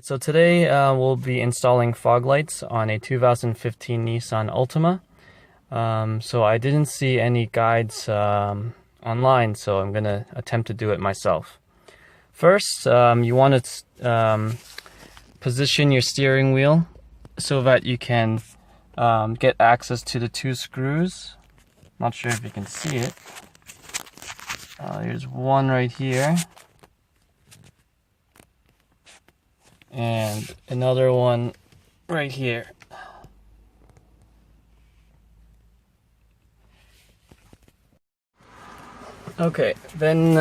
So today we'll be installing fog lights on a 2015 Nissan Altima. So I didn't see any guides online, so I'm going to attempt to do it myself. First, you want to position your steering wheel so that you can get access to the two screws. Not sure if you can see it. Here's one right here. And another one right here. Okay, then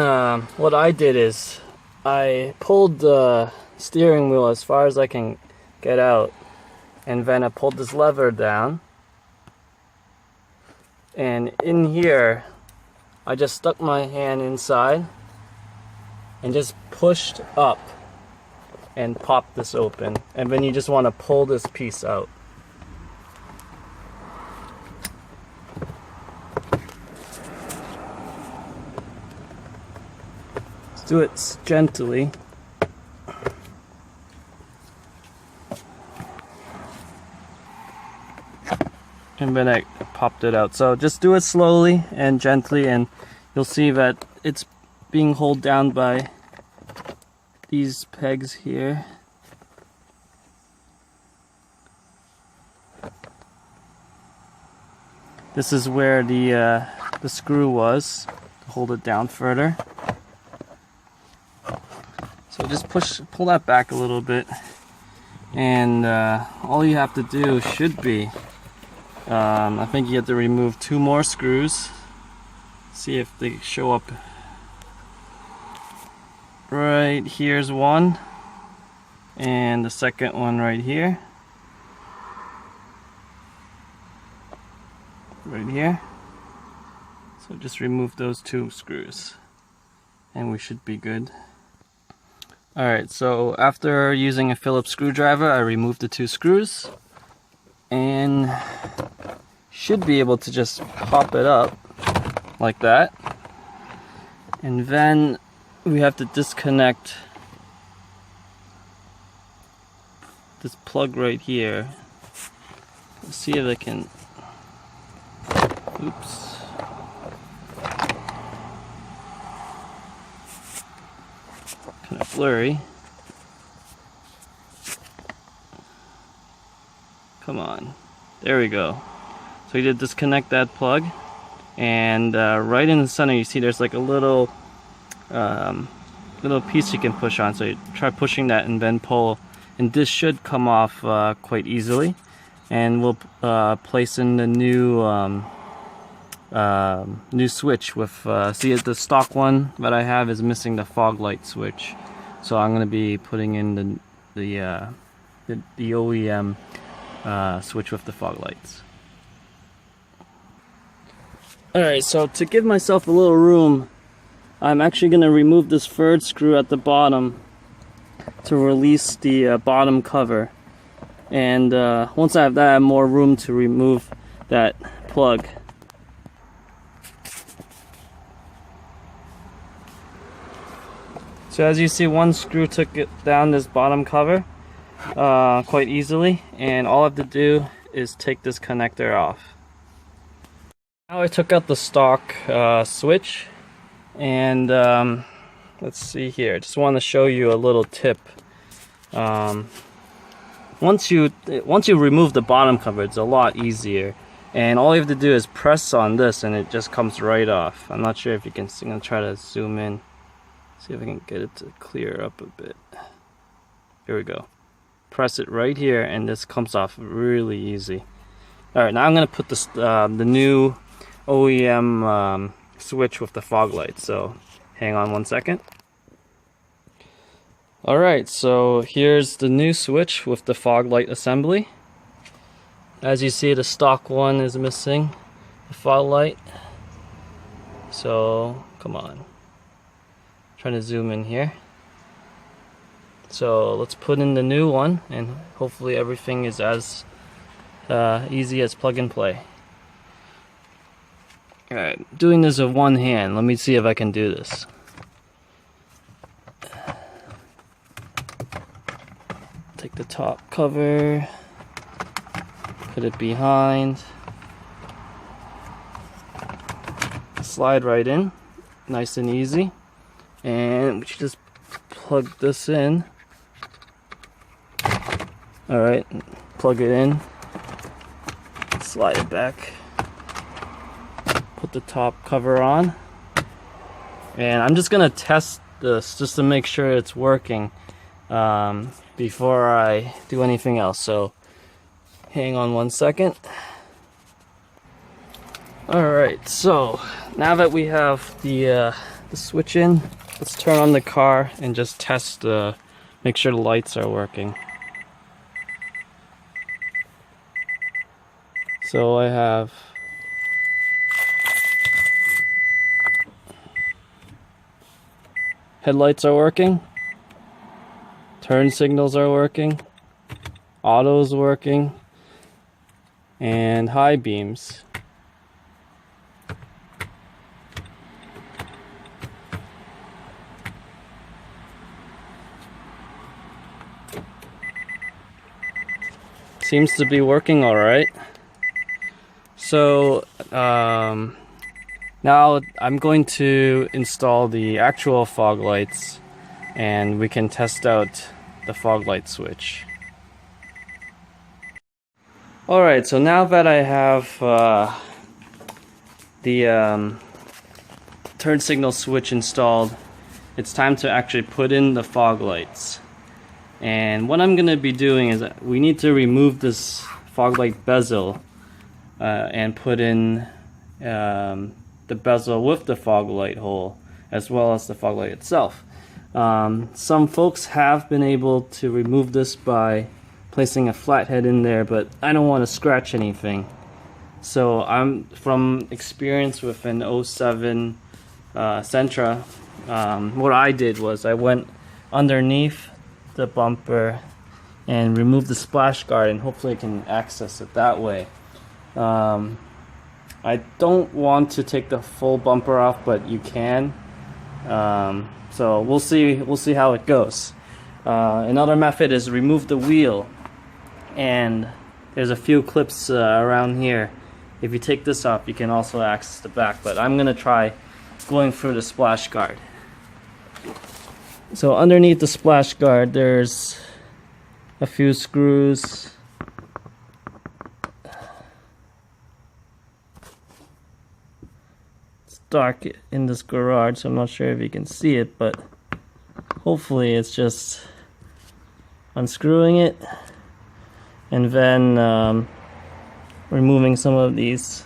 what I did is I pulled the steering wheel as far as I can get out, and then I pulled this lever down, and in here I just stuck my hand inside and just pushed up and pop this open, and then you just want to pull this piece out. Let's do it gently. And then I popped it out. So just do it slowly and gently, and you'll see that it's being held down by these pegs here. This is where the screw was to hold it down further. So just pull that back a little bit, and all you have to do should be, I think you have to remove two more screws. See if they show up. Right here's one, and the second one right here. Right here. So just remove those two screws and we should be good. Alright, so after using a Phillips screwdriver, I removed the two screws and should be able to just pop it up like that. And then we have to disconnect this plug right here. Let's see if I can. Oops. Kind of blurry. Come on. There we go. So you did disconnect that plug, and right in the center you see there's like a little piece you can push on. So you try pushing that and then pull, and this should come off quite easily. And we'll place in the new switch with see, the stock one that I have is missing the fog light switch, so I'm going to be putting in the OEM switch with the fog lights. Alright, so to give myself a little room, I'm actually going to remove this third screw at the bottom to release the bottom cover, and once I have that, I have more room to remove that plug. So as you see, one screw took it down this bottom cover quite easily, and all I have to do is take this connector off. Now I took out the stock switch, and let's see here. I just want to show you a little tip. Once you remove the bottom cover, it's a lot easier, and all you have to do is press on this and it just comes right off. I'm not sure if you can see. I'm gonna try to zoom in. See if I can get it to clear up a bit. Here we go. Press it right here and this comes off really easy. Alright, now I'm going to put this, the new OEM switch with the fog light. So hang on one second. Alright, so here's the new switch with the fog light assembly. As you see, the stock one is missing the fog light. So come on. Trying to zoom in here. So let's put in the new one, and hopefully everything is as easy as plug and play. Alright, doing this with one hand. Let me see if I can do this. take the top cover, put it behind, slide right in, nice and easy, and we should just plug this in. Alright, plug it in, slide it back, put the top cover on, and I'm just gonna test this just to make sure it's working before I do anything else. So hang on 1 second. Alright, so now that we have the switch in, let's turn on the car and just test, make sure the lights are working. So I have headlights are working, turn signals are working, auto's working, and high beams. Seems to be working all right. So now I'm going to install the actual fog lights and we can test out the fog light switch. Alright, so now that I have the turn signal switch installed, it's time to actually put in the fog lights. And what I'm going to be doing is we need to remove this fog light bezel and put in the bezel with the fog light hole, as well as the fog light itself. Some folks have been able to remove this by placing a flathead in there, but I don't want to scratch anything. So I'm from experience with an '07 Sentra. What I did was I went underneath the bumper and removed the splash guard, and hopefully I can access it that way. I don't want to take the full bumper off, but you can. So we'll see how it goes. Another method is remove the wheel, and there's a few clips around here. If you take this off, you can also access the back, but I'm gonna try going through the splash guard. So underneath the splash guard, there's a few screws. It's dark in this garage, so I'm not sure if you can see it, but hopefully it's just unscrewing it and then removing some of these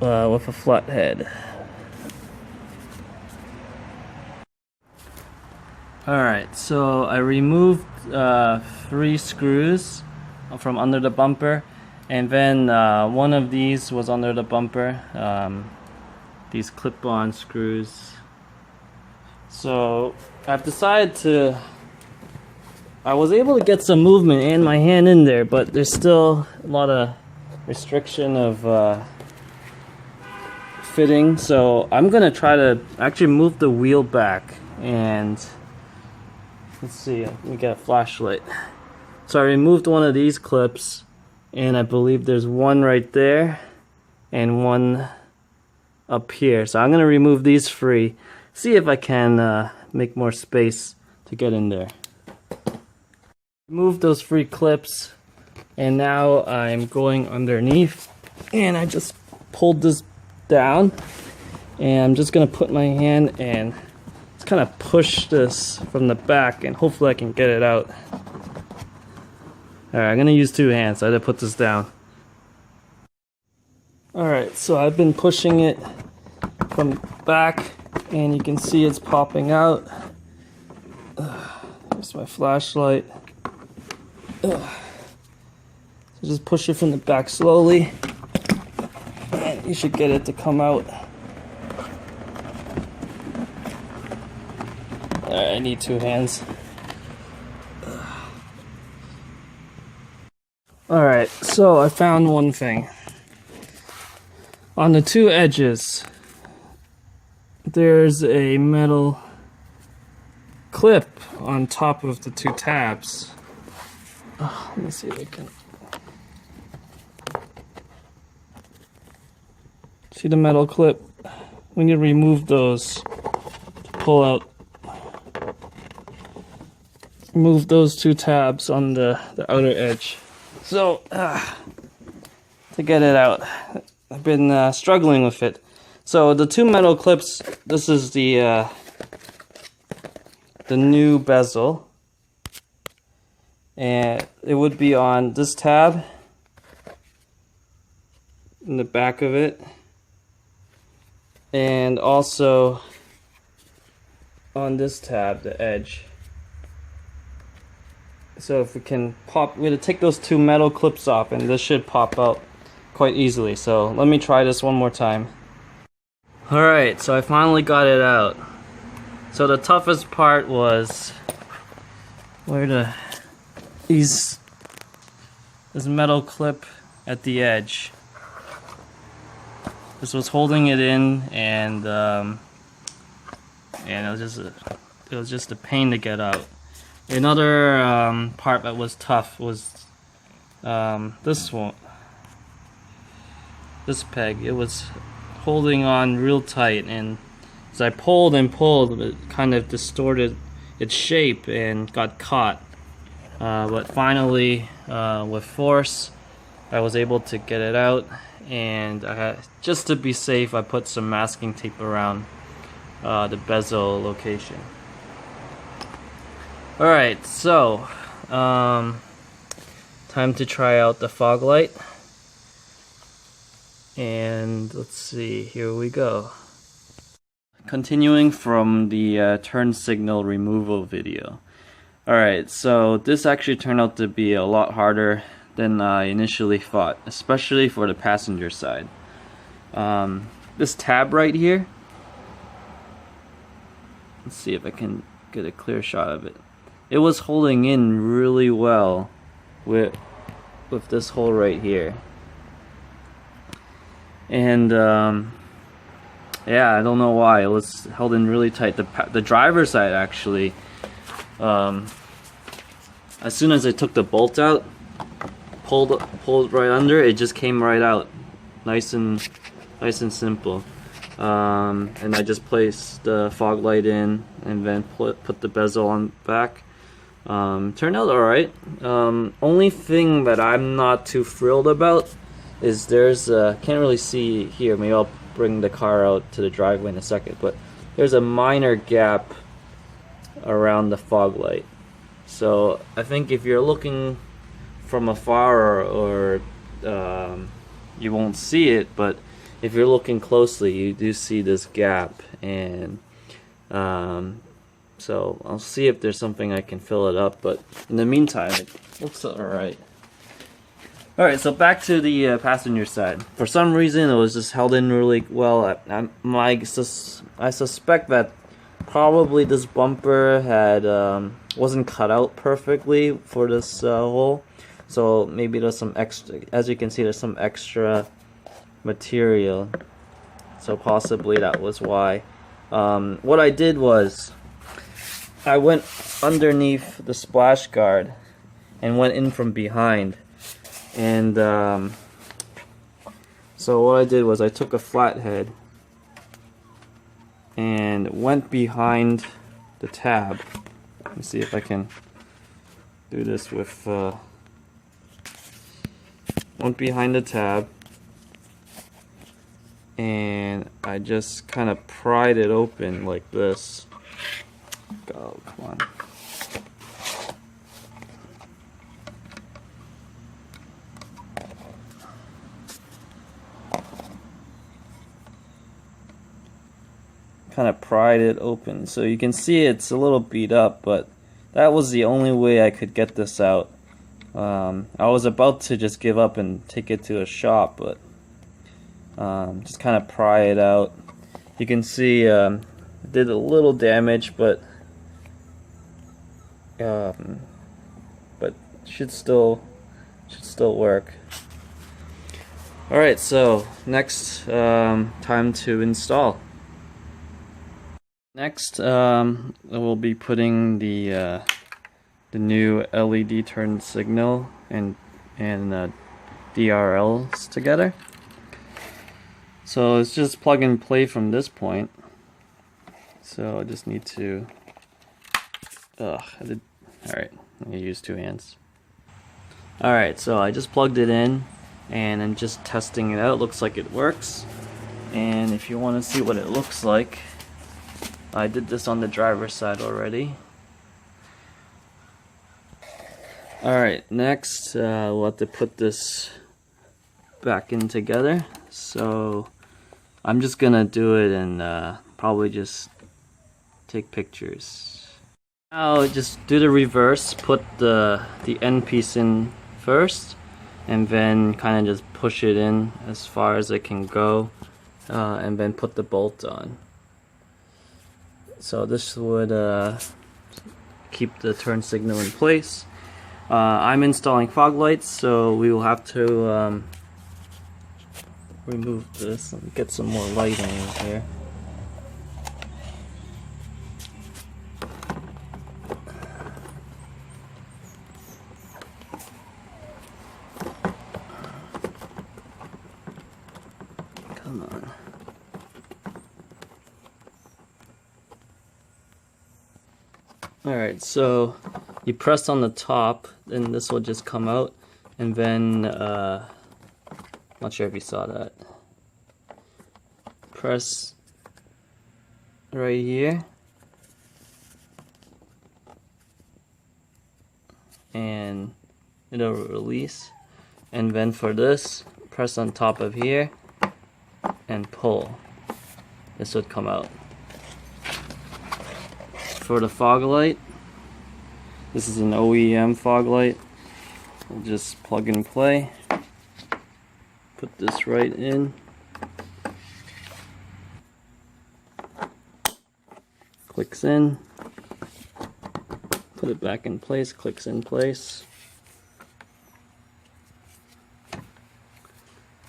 with a flathead. Alright, so I removed 3 screws from under the bumper, and then one of these was under the bumper, these clip-on screws. So I've decided to, I was able to get some movement and my hand in there, but there's still a lot of restriction of fitting. So I'm gonna try to actually move the wheel back, and let's see, let me get a flashlight. So I removed one of these clips, and I believe there's one right there and one up here. So I'm gonna remove these 3, see if I can make more space to get in there. Remove those 3 clips, and now I'm going underneath, and I just pulled this down, and I'm just gonna put my hand and just kind of push this from the back, and hopefully I can get it out. Alright, I'm gonna use 2 hands, so I had to put this down. Alright, so I've been pushing it from the back, and you can see it's popping out. Here's my flashlight. So just push it from the back slowly, and you should get it to come out. Alright, I need 2 hands. Alright, so I found one thing. On the 2 edges, there's a metal clip on top of the two tabs. Oh, let me see if I can. See the metal clip? We need to remove those to pull out. Remove those two tabs on the outer edge. So, to get it out, I've been struggling with it. So the two metal clips, this is the new bezel, and it would be on this tab in the back of it, and also on this tab, the edge. So if we can pop, we're going to take those two metal clips off, and this should pop out quite easily. So let me try this one more time. Alright, so I finally got it out. So the toughest part was where this metal clip at the edge. This was holding it in, and it was just a pain to get out. Another part that was tough was this one, this peg. It was holding on real tight, and as I pulled and pulled, it kind of distorted its shape and got caught. But finally, with force, I was able to get it out, and just to be safe, I put some masking tape around the bezel location. Alright, so time to try out the fog light, and let's see, here we go. Continuing from the turn signal removal video. Alright, so this actually turned out to be a lot harder than I initially thought, especially for the passenger side. This tab right here, let's see if I can get a clear shot of it. It was holding in really well with this hole right here, and yeah, I don't know why it was held in really tight. The driver's side actually, as soon as I took the bolt out, pulled right under, it just came right out, nice and simple. And I just placed the fog light in, and then put the bezel on back. Turned out alright. Only thing that I'm not too thrilled about is there's can't really see here, maybe I'll bring the car out to the driveway in a second, but there's a minor gap around the fog light. So I think if you're looking from afar, or you won't see it, but if you're looking closely, you do see this gap, and so I'll see if there's something I can fill it up, but in the meantime, it looks alright. Alright, so back to the passenger side. For some reason, it was just held in really well. I suspect that probably this bumper had wasn't cut out perfectly for this hole, so maybe there's some extra. As you can see, there's some extra material, so possibly that was why. What I did was I went underneath the splash guard and went in from behind, and so what I did was I took a flathead and went behind the tab. Let me see if I can do this with went behind the tab, and I just kind of pried it open like this. Go, come on. Kind of pried it open, so you can see it's a little beat up, but that was the only way I could get this out. I was about to just give up and take it to a shop, but just kind of pry it out. You can see it did a little damage, but should still work. Alright, so next time to install. Next, we'll be putting the new LED turn signal and DRLs together. So it's just plug and play from this point. So I just need to. Alright, I use 2 hands. Alright, so I just plugged it in and I'm just testing it out. Looks like it works. And if you want to see what it looks like, I did this on the driver's side already. Alright, next we'll have to put this back in together. So I'm just gonna do it and probably just take pictures. Now just do the reverse, put the end piece in first and then kind of just push it in as far as it can go, and then put the bolt on. So this would keep the turn signal in place. I'm installing fog lights, so we will have to remove this and get some more lighting in here. Come on. Alright, so you press on the top, and this will just come out, and then, not sure if you saw that. Press right here, and it'll release. And then for this, press on top of here, and pull. This would come out. For the fog light, this is an OEM fog light. We'll just plug and play. Put this right in. Clicks in. Put it back in place, clicks in place.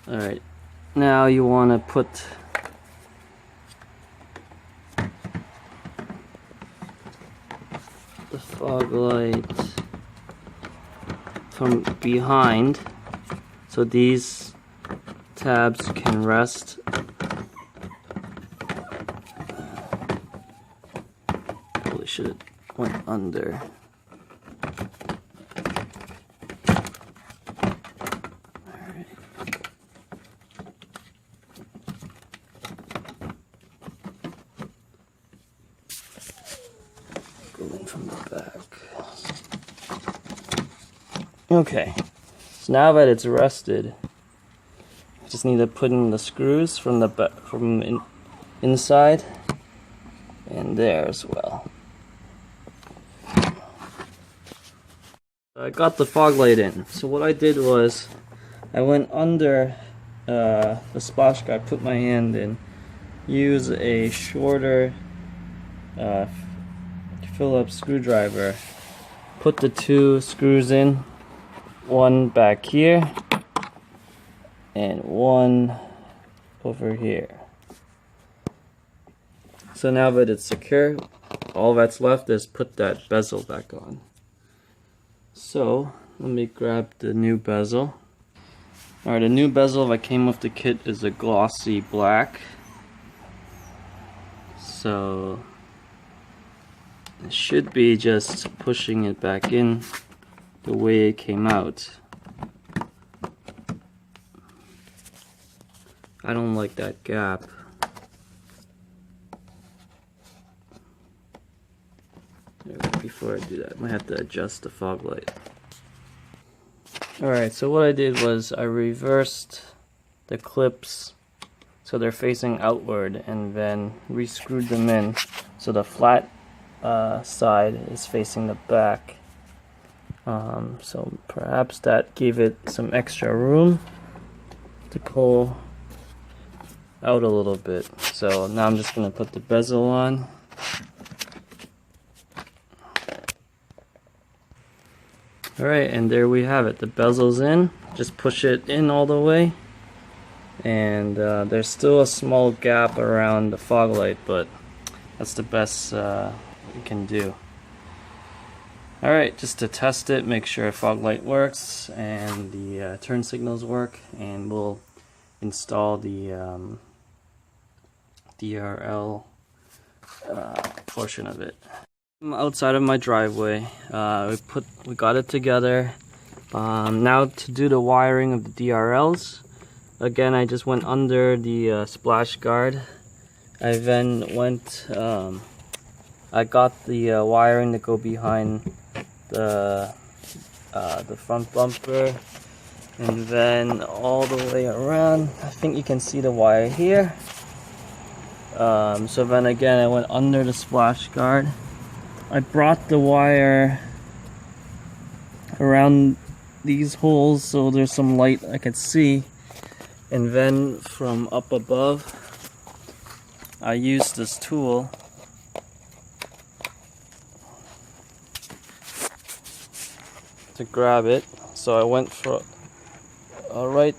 Alright, now you want to put the fog light from behind, so these tabs can rest. Probably should have went under. Alright. Going from the back. Okay, so now that it's rested, I just need to put in the screws from the inside and there as well. I got the fog light in. So what I did was I went under the splash guard, put my hand in, use a shorter Phillips screwdriver, put the 2 screws in, one back here and one over here. So now that it's secure, all that's left is put that bezel back on. So let me grab the new bezel. Alright, the new bezel that came with the kit is a glossy black. So it should be just pushing it back in the way it came out. I don't like that gap. Before I do that, I might have to adjust the fog light. Alright, so what I did was I reversed the clips so they're facing outward and then re-screwed them in so the flat side is facing the back. So perhaps that gave it some extra room to pull out a little bit. So now I'm just going to put the bezel on. Alright, and there we have it. The bezel's in. Just push it in all the way. And there's still a small gap around the fog light, but That's the best we can do. Alright, just to test it, make sure fog light works and the turn signals work, and we'll install the DRL portion of it. Outside of my driveway, we got it together. Now to do the wiring of the DRLs, again I just went under the splash guard. I then went, I got the wiring to go behind the front bumper, and then all the way around. I think you can see the wire here. So then again I went under the splash guard. I brought the wire around these holes so there's some light I could see, and then from up above I used this tool to grab it. So I went for right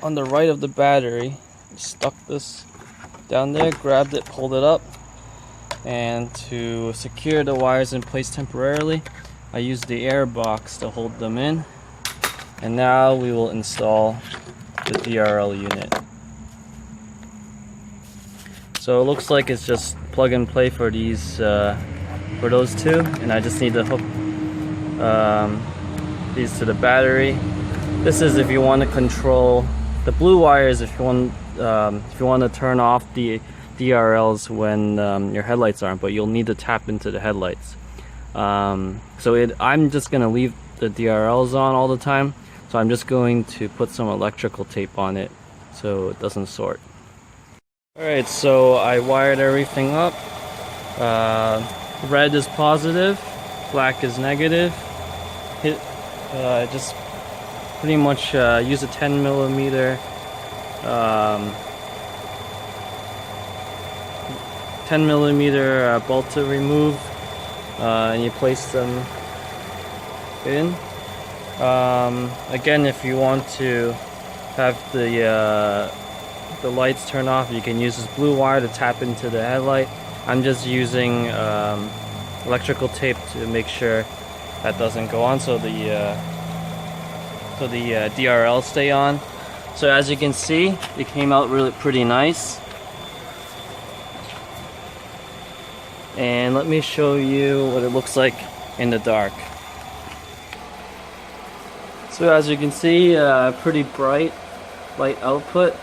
on the right of the battery, stuck this down there, grabbed it, pulled it up, and to secure the wires in place temporarily I used the air box to hold them in. And now we will install the DRL unit. So it looks like it's just plug and play for these for those two, and I just need to hook these to the battery. This is if you want to control the blue wires, if you want to turn off the DRLs when your headlights aren't, but you'll need to tap into the headlights. I'm just gonna leave the DRLs on all the time, so I'm just going to put some electrical tape on it so it doesn't sort. Alright, so I wired everything up. Red is positive, black is negative. Just pretty much use a 10 millimeter 10 millimeter bolt to remove, and you place them in. Again, if you want to have the lights turn off, you can use this blue wire to tap into the headlight. I'm just using electrical tape to make sure that doesn't go on, so the DRL stay on. So as you can see, it came out really pretty nice. And let me show you what it looks like in the dark. So as you can see, pretty bright light output.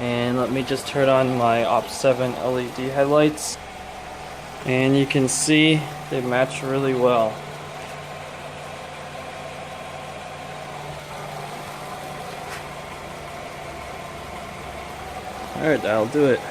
And let me just turn on my OP7 LED headlights, and you can see they match really well. Alright, that'll do it.